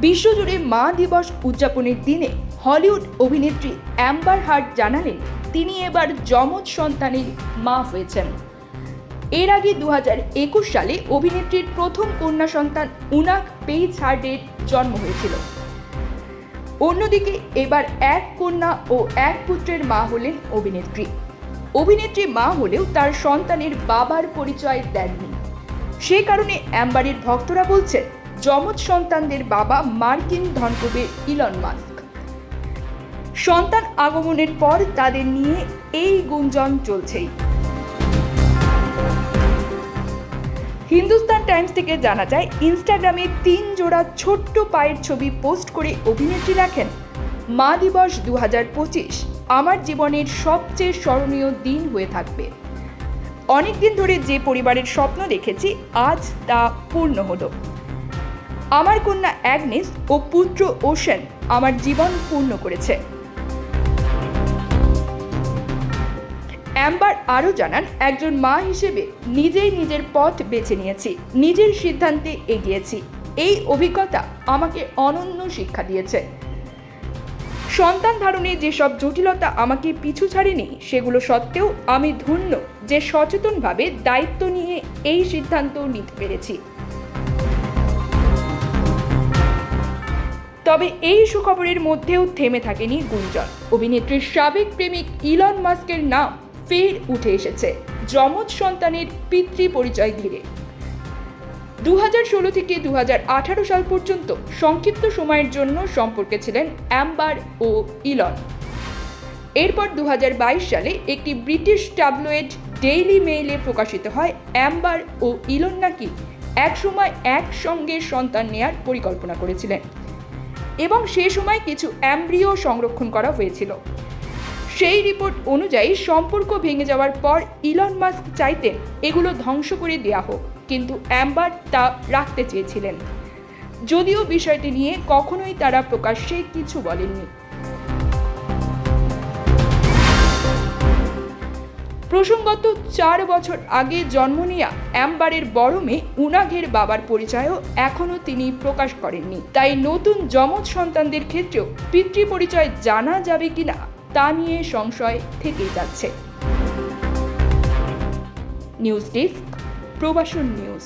বিশ্বজুড়ে মা দিবস উদযাপনের দিনে হলিউড অভিনেত্রী অ্যাম্বার হার্ড জানালেন তিনি এবার যমজ সন্তানের মা হয়েছেন। এর আগে 2021 সালে অভিনেত্রীর প্রথম কন্যা সন্তান উনাক পেইজ হার্ডের জন্ম হয়েছিল। অন্যদিকে এবার এক কন্যা ও এক পুত্রের মা হলেন অভিনেত্রী মা হলেও তার সন্তানের বাবার পরিচয় দেননি। সে কারণে অ্যাম্বারের ভক্তরা বলছেন যমজ সন্তানদের বাবা মার্কিন ধনকুবের ইলন মাস্ক। সন্তান আগমনের পর তাদের নিয়ে এই গুঞ্জন চলছেই। হিন্দুস্তান টাইমস থেকে জানা যায়, ইনস্টাগ্রামে 3 জোড়া ছোট্ট পায়ের ছবি পোস্ট করে অভিনেত্রী লেখেন, মা দিবস 2025 আমার জীবনের সবচেয়ে স্মরণীয় দিন হয়ে থাকবে। অনেকদিন ধরে যে পরিবারের স্বপ্ন দেখেছি আজ তা পূর্ণ হলো। আমার কন্যা অ্যাগনেস ও পুত্র ওশেন আমার জীবন পূর্ণ করেছে। অ্যাম্বার আরও জানান, একজন মা হিসেবে নিজেই নিজের পথ বেছে নিয়েছি, নিজের সিদ্ধান্তে এগিয়েছি। এই অভিজ্ঞতা আমাকে অনন্য শিক্ষা দিয়েছে। সন্তান ধারণে যেসব জটিলতা আমাকে পিছু ছাড়েনি সেগুলো সত্ত্বেও আমি ধন্য যে সচেতনভাবে দায়িত্ব নিয়ে এই সিদ্ধান্ত নিতে পেরেছি। তবে এই সুখবরের মধ্যেও থেমে থাকেনি গুঞ্জন। অভিনেত্রীর সাবেক প্রেমিক ইলন মাস্কের নাম ফের উঠে এসেছে যমজ সন্তানের পিতৃ পরিচয় ঘিরে। 2016 থেকে 2018 সাল পর্যন্ত সংক্ষিপ্ত সময়ের জন্য সম্পর্কে ছিলেন অ্যাম্বার ও ইলন। এরপর 2022 সালে একটি ব্রিটিশ ট্যাবলয়েড ডেইলি মেইলে প্রকাশিত হয় অ্যাম্বার ও ইলন নাকি একসময় একসঙ্গে সন্তান নেয়ার পরিকল্পনা করেছিলেন এবং সে সময় কিছু অ্যাম্ব্রিও সংরক্ষণ করা হয়েছিল। সেই রিপোর্ট অনুযায়ী সম্পর্ক ভেঙে যাওয়ার পর ইলন মাস্ক চাইতেন এগুলো ধ্বংস করে দেওয়া হোক, কিন্তু অ্যাম্বার তা রাখতে চেয়েছিলেন, যদিও বিষয়টি নিয়ে কখনোই তারা প্রকাশ্যে কিছু বলেননি। প্রসঙ্গত 4 বছর আগে জন্ম নেয়া অ্যাম্বারের বড় মেয়ে উনাঘের বাবার পরিচয়ও এখনও তিনি প্রকাশ করেননি। তাই নতুন যমজ সন্তানদের ক্ষেত্রেও পিতৃ পরিচয় জানা যাবে কিনা তা নিয়ে সংশয় থেকেই যাচ্ছে। News desk, Probashon news.